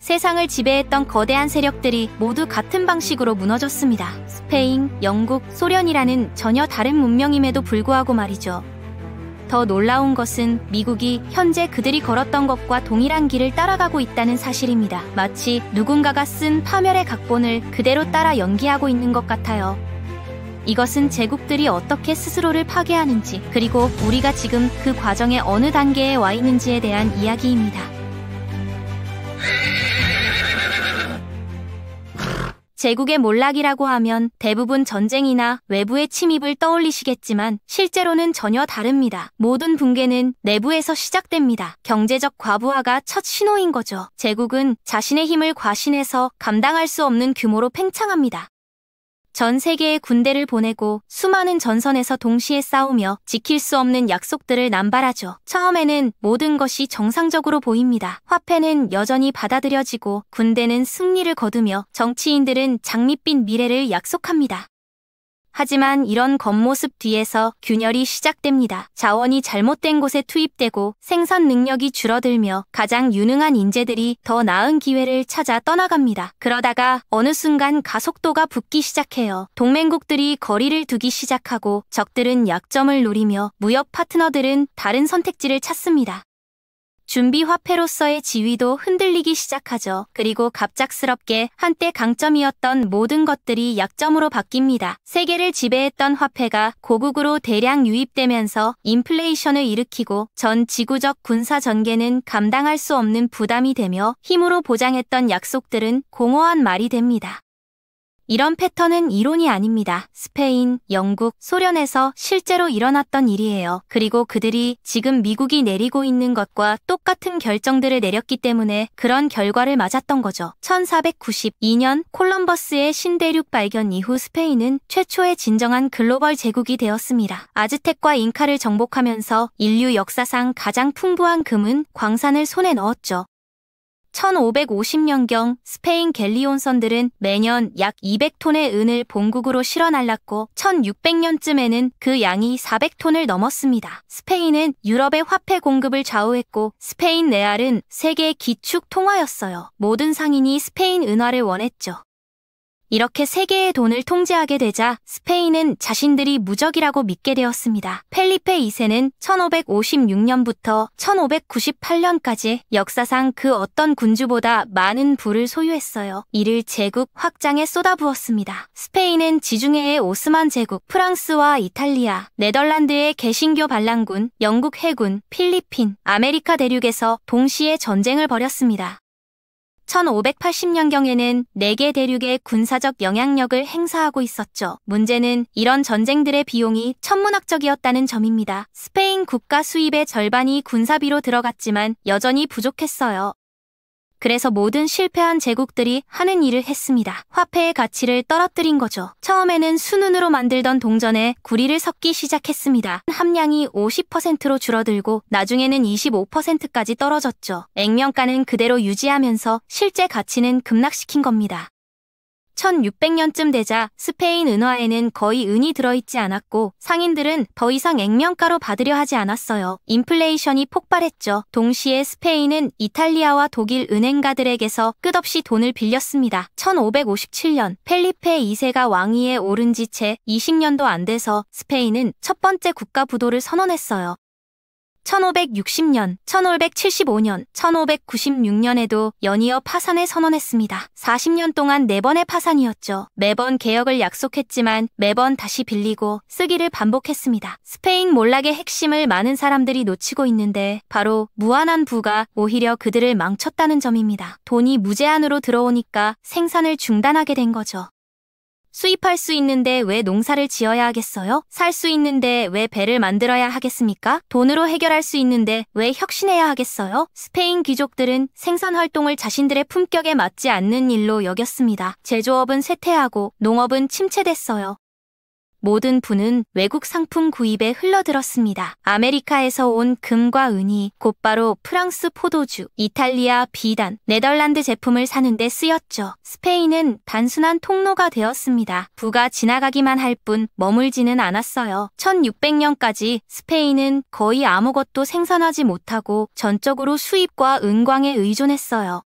세상을 지배했던 거대한 세력들이 모두 같은 방식으로 무너졌습니다. 스페인, 영국, 소련이라는 전혀 다른 문명임에도 불구하고 말이죠. 더 놀라운 것은 미국이 현재 그들이 걸었던 것과 동일한 길을 따라가고 있다는 사실입니다. 마치 누군가가 쓴 파멸의 각본을 그대로 따라 연기하고 있는 것 같아요. 이것은 제국들이 어떻게 스스로를 파괴하는지, 그리고 우리가 지금 그 과정의 어느 단계에 와 있는지에 대한 이야기입니다. 제국의 몰락이라고 하면 대부분 전쟁이나 외부의 침입을 떠올리시겠지만 실제로는 전혀 다릅니다. 모든 붕괴는 내부에서 시작됩니다. 경제적 과부하가 첫 신호인 거죠. 제국은 자신의 힘을 과신해서 감당할 수 없는 규모로 팽창합니다. 전 세계에 군대를 보내고 수많은 전선에서 동시에 싸우며 지킬 수 없는 약속들을 남발하죠. 처음에는 모든 것이 정상적으로 보입니다. 화폐는 여전히 받아들여지고 군대는 승리를 거두며 정치인들은 장밋빛 미래를 약속합니다. 하지만 이런 겉모습 뒤에서 균열이 시작됩니다. 자원이 잘못된 곳에 투입되고 생산 능력이 줄어들며 가장 유능한 인재들이 더 나은 기회를 찾아 떠나갑니다. 그러다가 어느 순간 가속도가 붙기 시작해요. 동맹국들이 거리를 두기 시작하고 적들은 약점을 노리며 무역 파트너들은 다른 선택지를 찾습니다. 준비 화폐로서의 지위도 흔들리기 시작하죠. 그리고 갑작스럽게 한때 강점이었던 모든 것들이 약점으로 바뀝니다. 세계를 지배했던 화폐가 고국으로 대량 유입되면서 인플레이션을 일으키고 전 지구적 군사 전개는 감당할 수 없는 부담이 되며 힘으로 보장했던 약속들은 공허한 말이 됩니다. 이런 패턴은 이론이 아닙니다. 스페인, 영국, 소련에서 실제로 일어났던 일이에요. 그리고 그들이 지금 미국이 내리고 있는 것과 똑같은 결정들을 내렸기 때문에 그런 결과를 맞았던 거죠. 1492년 콜럼버스의 신대륙 발견 이후 스페인은 최초의 진정한 글로벌 제국이 되었습니다. 아즈텍과 잉카를 정복하면서 인류 역사상 가장 풍부한 금은 광산을 손에 넣었죠. 1550년경 스페인 갤리온선들은 매년 약 200톤의 은을 본국으로 실어 날랐고 1600년쯤에는 그 양이 400톤을 넘었습니다. 스페인은 유럽의 화폐 공급을 좌우했고 스페인 레알은 세계 기축 통화였어요. 모든 상인이 스페인 은화를 원했죠. 이렇게 세계의 돈을 통제하게 되자 스페인은 자신들이 무적이라고 믿게 되었습니다. 펠리페 2세는 1556년부터 1598년까지 역사상 그 어떤 군주보다 많은 부를 소유했어요. 이를 제국 확장에 쏟아부었습니다. 스페인은 지중해의 오스만 제국, 프랑스와 이탈리아, 네덜란드의 개신교 반란군, 영국 해군, 필리핀, 아메리카 대륙에서 동시에 전쟁을 벌였습니다. 1580년경에는 4개 대륙의 군사적 영향력을 행사하고 있었죠. 문제는 이런 전쟁들의 비용이 천문학적이었다는 점입니다. 스페인 국가 수입의 절반이 군사비로 들어갔지만 여전히 부족했어요. 그래서 모든 실패한 제국들이 하는 일을 했습니다. 화폐의 가치를 떨어뜨린 거죠. 처음에는 순은으로 만들던 동전에 구리를 섞기 시작했습니다. 함량이 50%로 줄어들고 나중에는 25%까지 떨어졌죠. 액면가는 그대로 유지하면서 실제 가치는 급락시킨 겁니다. 1600년쯤 되자 스페인 은화에는 거의 은이 들어있지 않았고 상인들은 더 이상 액면가로 받으려 하지 않았어요. 인플레이션이 폭발했죠. 동시에 스페인은 이탈리아와 독일 은행가들에게서 끝없이 돈을 빌렸습니다. 1557년 펠리페 2세가 왕위에 오른 지 채 20년도 안 돼서 스페인은 첫 번째 국가 부도를 선언했어요. 1560년, 1575년, 1596년에도 연이어 파산을 선언했습니다. 40년 동안 4번의 파산이었죠. 매번 개혁을 약속했지만 매번 다시 빌리고 쓰기를 반복했습니다. 스페인 몰락의 핵심을 많은 사람들이 놓치고 있는데 바로 무한한 부가 오히려 그들을 망쳤다는 점입니다. 돈이 무제한으로 들어오니까 생산을 중단하게 된 거죠. 수입할 수 있는데 왜 농사를 지어야 하겠어요? 살 수 있는데 왜 배를 만들어야 하겠습니까? 돈으로 해결할 수 있는데 왜 혁신해야 하겠어요? 스페인 귀족들은 생산 활동을 자신들의 품격에 맞지 않는 일로 여겼습니다. 제조업은 쇠퇴하고 농업은 침체됐어요. 모든 부는 외국 상품 구입에 흘러들었습니다. 아메리카에서 온 금과 은이 곧바로 프랑스 포도주, 이탈리아 비단, 네덜란드 제품을 사는 데 쓰였죠. 스페인은 단순한 통로가 되었습니다. 부가 지나가기만 할 뿐 머물지는 않았어요. 1600년까지 스페인은 거의 아무것도 생산하지 못하고 전적으로 수입과 은광에 의존했어요.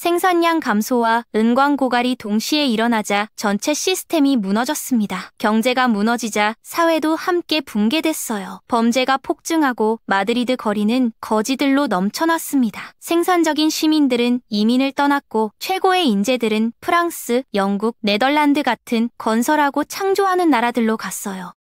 생산량 감소와 은광 고갈이 동시에 일어나자 전체 시스템이 무너졌습니다. 경제가 무너지자 사회도 함께 붕괴됐어요. 범죄가 폭증하고 마드리드 거리는 거지들로 넘쳐났습니다. 생산적인 시민들은 이민을 떠났고 최고의 인재들은 프랑스, 영국, 네덜란드 같은 건설하고 창조하는 나라들로 갔어요.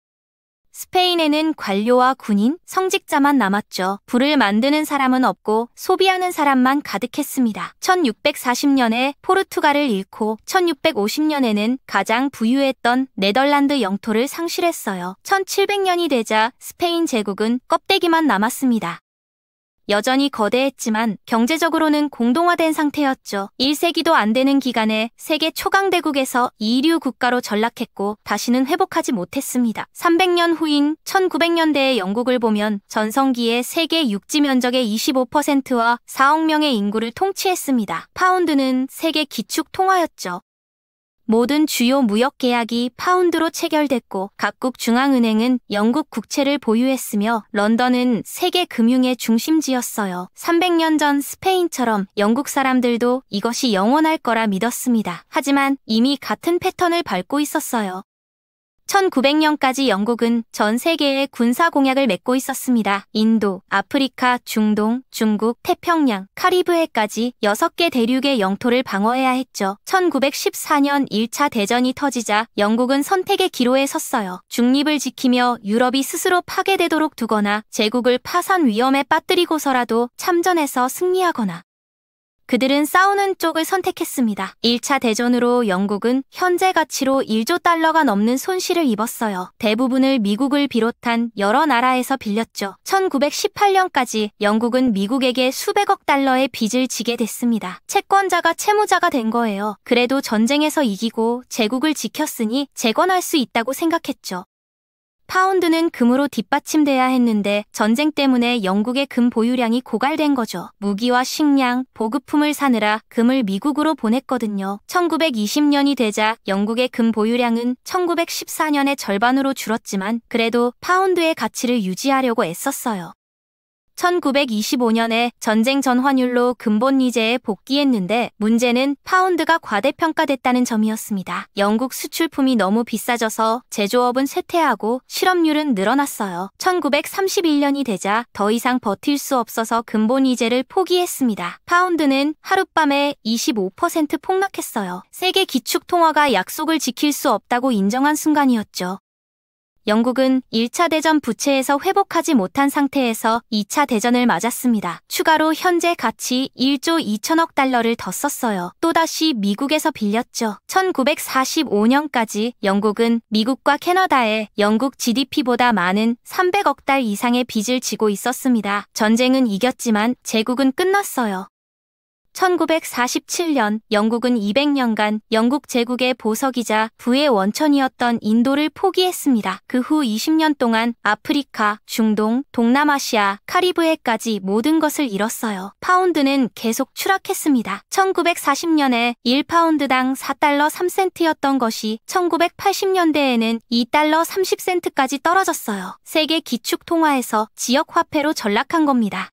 스페인에는 관료와 군인, 성직자만 남았죠. 불을 만드는 사람은 없고 소비하는 사람만 가득했습니다. 1640년에 포르투갈을 잃고 1650년에는 가장 부유했던 네덜란드 영토를 상실했어요. 1700년이 되자 스페인 제국은 껍데기만 남았습니다. 여전히 거대했지만 경제적으로는 공동화된 상태였죠. 1세기도 안 되는 기간에 세계 초강대국에서 이류 국가로 전락했고 다시는 회복하지 못했습니다. 300년 후인 1900년대의 영국을 보면 전성기에 세계 육지 면적의 25%와 4억 명의 인구를 통치했습니다. 파운드는 세계 기축 통화였죠. 모든 주요 무역 계약이 파운드로 체결됐고 각국 중앙은행은 영국 국채를 보유했으며 런던은 세계 금융의 중심지였어요. 300년 전 스페인처럼 영국 사람들도 이것이 영원할 거라 믿었습니다. 하지만 이미 같은 패턴을 밟고 있었어요. 1900년까지 영국은 전 세계에 군사 공약을 맺고 있었습니다. 인도, 아프리카, 중동, 중국, 태평양, 카리브해까지 6개 대륙의 영토를 방어해야 했죠. 1914년 1차 대전이 터지자 영국은 선택의 기로에 섰어요. 중립을 지키며 유럽이 스스로 파괴되도록 두거나 제국을 파산 위험에 빠뜨리고서라도 참전해서 승리하거나. 그들은 싸우는 쪽을 선택했습니다. 1차 대전으로 영국은 현재 가치로 1조 달러가 넘는 손실을 입었어요. 대부분을 미국을 비롯한 여러 나라에서 빌렸죠. 1918년까지 영국은 미국에게 수백억 달러의 빚을 지게 됐습니다. 채권자가 채무자가 된 거예요. 그래도 전쟁에서 이기고 제국을 지켰으니 재건할 수 있다고 생각했죠. 파운드는 금으로 뒷받침돼야 했는데 전쟁 때문에 영국의 금 보유량이 고갈된 거죠. 무기와 식량, 보급품을 사느라 금을 미국으로 보냈거든요. 1920년이 되자 영국의 금 보유량은 1914년의 절반으로 줄었지만 그래도 파운드의 가치를 유지하려고 애썼어요. 1925년에 전쟁 전 환율로 근본 이자에 복귀했는데 문제는 파운드가 과대평가됐다는 점이었습니다. 영국 수출품이 너무 비싸져서 제조업은 쇠퇴하고 실업률은 늘어났어요. 1931년이 되자 더 이상 버틸 수 없어서 근본 이자를 포기했습니다. 파운드는 하룻밤에 25% 폭락했어요. 세계 기축 통화가 약속을 지킬 수 없다고 인정한 순간이었죠. 영국은 1차 대전 부채에서 회복하지 못한 상태에서 2차 대전을 맞았습니다. 추가로 현재 가치 1조 2천억 달러를 더 썼어요. 또다시 미국에서 빌렸죠. 1945년까지 영국은 미국과 캐나다에 영국 GDP보다 많은 300억 달 이상의 빚을 지고 있었습니다. 전쟁은 이겼지만 제국은 끝났어요. 1947년 영국은 200년간 영국 제국의 보석이자 부의 원천이었던 인도를 포기했습니다. 그 후 20년 동안 아프리카, 중동, 동남아시아, 카리브해까지 모든 것을 잃었어요. 파운드는 계속 추락했습니다. 1940년에 1파운드당 4달러 3센트였던 것이 1980년대에는 2달러 30센트까지 떨어졌어요. 세계 기축 통화에서 지역 화폐로 전락한 겁니다.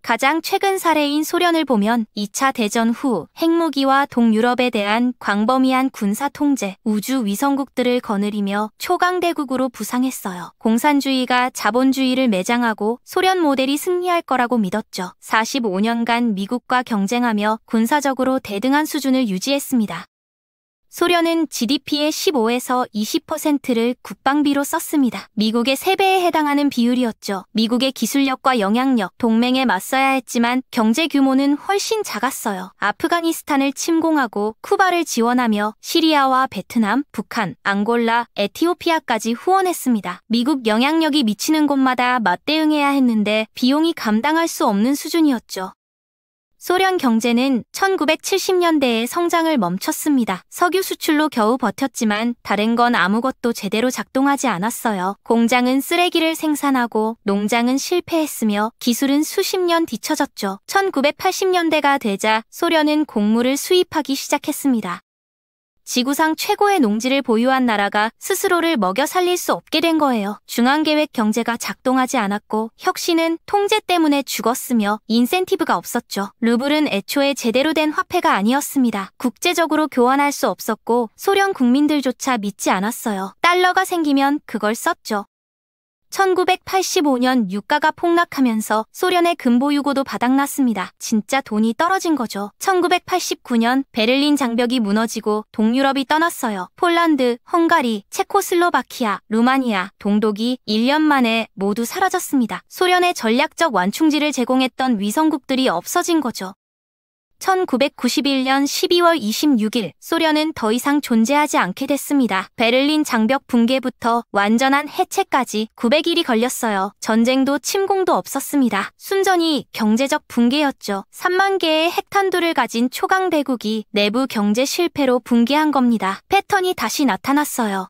가장 최근 사례인 소련을 보면 2차 대전 후 핵무기와 동유럽에 대한 광범위한 군사 통제, 우주 위성국들을 거느리며 초강대국으로 부상했어요. 공산주의가 자본주의를 매장하고 소련 모델이 승리할 거라고 믿었죠. 45년간 미국과 경쟁하며 군사적으로 대등한 수준을 유지했습니다. 소련은 GDP의 15에서 20%를 국방비로 썼습니다. 미국의 3배에 해당하는 비율이었죠. 미국의 기술력과 영향력, 동맹에 맞서야 했지만 경제 규모는 훨씬 작았어요. 아프가니스탄을 침공하고 쿠바를 지원하며 시리아와 베트남, 북한, 앙골라, 에티오피아까지 후원했습니다. 미국 영향력이 미치는 곳마다 맞대응해야 했는데 비용이 감당할 수 없는 수준이었죠. 소련 경제는 1970년대에 성장을 멈췄습니다. 석유 수출로 겨우 버텼지만 다른 건 아무것도 제대로 작동하지 않았어요. 공장은 쓰레기를 생산하고 농장은 실패했으며 기술은 수십 년 뒤처졌죠. 1980년대가 되자 소련은 곡물을 수입하기 시작했습니다. 지구상 최고의 농지를 보유한 나라가 스스로를 먹여 살릴 수 없게 된 거예요. 중앙계획 경제가 작동하지 않았고 혁신은 통제 때문에 죽었으며 인센티브가 없었죠. 루블은 애초에 제대로 된 화폐가 아니었습니다. 국제적으로 교환할 수 없었고 소련 국민들조차 믿지 않았어요. 달러가 생기면 그걸 썼죠. 1985년 유가가 폭락하면서 소련의 금보유고도 바닥났습니다. 진짜 돈이 떨어진 거죠. 1989년 베를린 장벽이 무너지고 동유럽이 떠났어요. 폴란드, 헝가리, 체코슬로바키아, 루마니아, 동독이 1년 만에 모두 사라졌습니다. 소련의 전략적 완충지를 제공했던 위성국들이 없어진 거죠. 1991년 12월 26일 소련은 더 이상 존재하지 않게 됐습니다. 베를린 장벽 붕괴부터 완전한 해체까지 900일이 걸렸어요. 전쟁도 침공도 없었습니다. 순전히 경제적 붕괴였죠. 3만 개의 핵탄두를 가진 초강 대국이 내부 경제 실패로 붕괴한 겁니다. 패턴이 다시 나타났어요.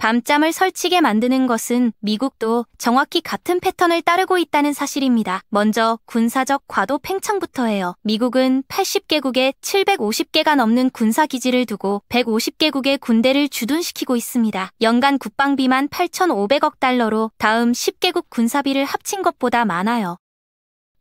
밤잠을 설치게 만드는 것은 미국도 정확히 같은 패턴을 따르고 있다는 사실입니다. 먼저 군사적 과도 팽창부터예요. 미국은 80개국에 750개가 넘는 군사기지를 두고 150개국의 군대를 주둔시키고 있습니다. 연간 국방비만 8,500억 달러로 다음 10개국 군사비를 합친 것보다 많아요.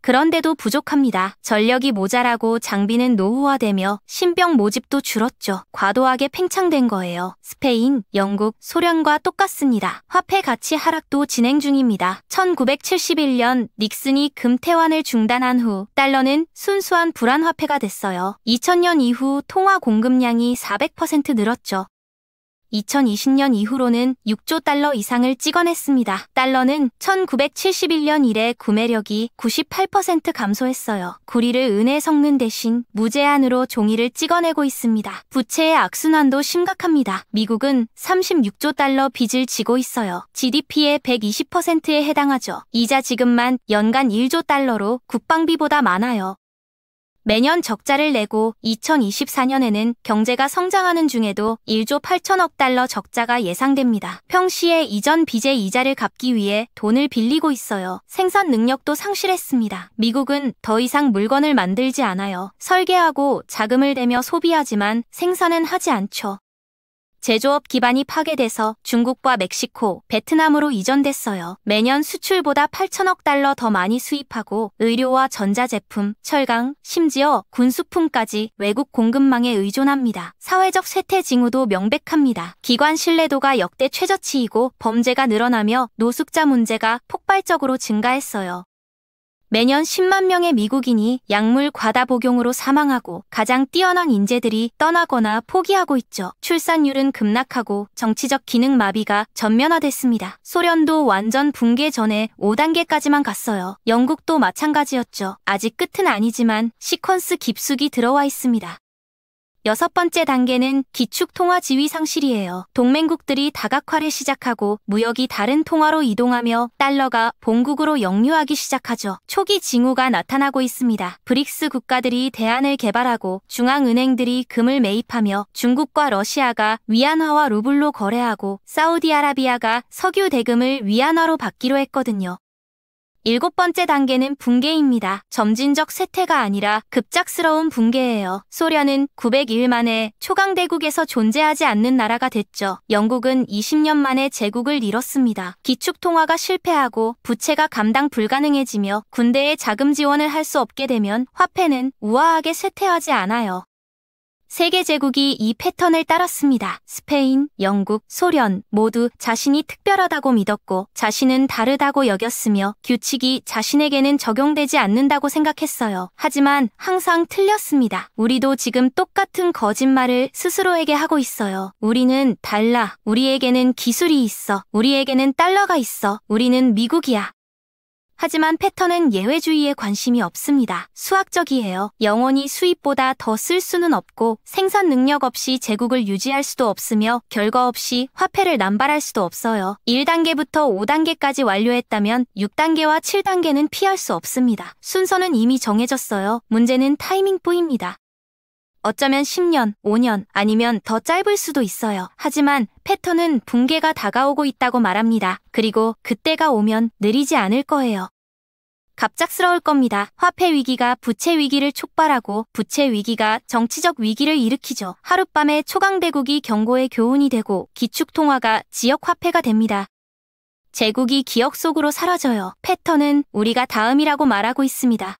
그런데도 부족합니다. 전력이 모자라고 장비는 노후화되며 신병 모집도 줄었죠. 과도하게 팽창된 거예요. 스페인, 영국, 소련과 똑같습니다. 화폐 가치 하락도 진행 중입니다. 1971년 닉슨이 금태환을 중단한 후 달러는 순수한 불안화폐가 됐어요. 2000년 이후 통화 공급량이 400% 늘었죠. 2020년 이후로는 6조 달러 이상을 찍어냈습니다. 달러는 1971년 이래 구매력이 98% 감소했어요. 구리를 은에 섞는 대신 무제한으로 종이를 찍어내고 있습니다. 부채의 악순환도 심각합니다. 미국은 36조 달러 빚을 지고 있어요. GDP의 120%에 해당하죠. 이자 지급만 연간 1조 달러로 국방비보다 많아요. 매년 적자를 내고 2024년에는 경제가 성장하는 중에도 1조 8천억 달러 적자가 예상됩니다. 평시에 이전 빚의 이자를 갚기 위해 돈을 빌리고 있어요. 생산 능력도 상실했습니다. 미국은 더 이상 물건을 만들지 않아요. 설계하고 자금을 대며 소비하지만 생산은 하지 않죠. 제조업 기반이 파괴돼서 중국과 멕시코, 베트남으로 이전됐어요. 매년 수출보다 8천억 달러 더 많이 수입하고 의료와 전자제품, 철강, 심지어 군수품까지 외국 공급망에 의존합니다. 사회적 쇠퇴 징후도 명백합니다. 기관 신뢰도가 역대 최저치이고 범죄가 늘어나며 노숙자 문제가 폭발적으로 증가했어요. 매년 10만 명의 미국인이 약물 과다 복용으로 사망하고 가장 뛰어난 인재들이 떠나거나 포기하고 있죠. 출산율은 급락하고 정치적 기능 마비가 전면화됐습니다. 소련도 완전 붕괴 전에 5단계까지만 갔어요. 영국도 마찬가지였죠. 아직 끝은 아니지만 시퀀스 깊숙이 들어와 있습니다. 6번째 단계는 기축 통화 지위 상실이에요. 동맹국들이 다각화를 시작하고 무역이 다른 통화로 이동하며 달러가 본국으로 역류하기 시작하죠. 초기 징후가 나타나고 있습니다. 브릭스 국가들이 대안을 개발하고 중앙은행들이 금을 매입하며 중국과 러시아가 위안화와 루블로 거래하고 사우디아라비아가 석유 대금을 위안화로 받기로 했거든요. 7번째 단계는 붕괴입니다. 점진적 쇠퇴가 아니라 급작스러운 붕괴예요. 소련은 900일 만에 초강대국에서 존재하지 않는 나라가 됐죠. 영국은 20년 만에 제국을 잃었습니다. 기축통화가 실패하고 부채가 감당 불가능해지며 군대에 자금 지원을 할 수 없게 되면 화폐는 우아하게 쇠퇴하지 않아요. 세계 제국이 이 패턴을 따랐습니다. 스페인, 영국, 소련 모두 자신이 특별하다고 믿었고 자신은 다르다고 여겼으며 규칙이 자신에게는 적용되지 않는다고 생각했어요. 하지만 항상 틀렸습니다. 우리도 지금 똑같은 거짓말을 스스로에게 하고 있어요. 우리는 달라. 우리에게는 기술이 있어. 우리에게는 달러가 있어. 우리는 미국이야. 하지만 패턴은 예외주의에 관심이 없습니다. 수학적이에요. 영원히 수입보다 더 쓸 수는 없고 생산 능력 없이 제국을 유지할 수도 없으며 결과 없이 화폐를 남발할 수도 없어요. 1단계부터 5단계까지 완료했다면 6단계와 7단계는 피할 수 없습니다. 순서는 이미 정해졌어요. 문제는 타이밍뿐입니다. 어쩌면 10년, 5년 아니면 더 짧을 수도 있어요. 하지만 패턴은 붕괴가 다가오고 있다고 말합니다. 그리고 그때가 오면 느리지 않을 거예요. 갑작스러울 겁니다. 화폐 위기가 부채 위기를 촉발하고 부채 위기가 정치적 위기를 일으키죠. 하룻밤에 초강대국이 경고의 교훈이 되고 기축통화가 지역화폐가 됩니다. 제국이 기억 속으로 사라져요. 패턴은 우리가 다음이라고 말하고 있습니다.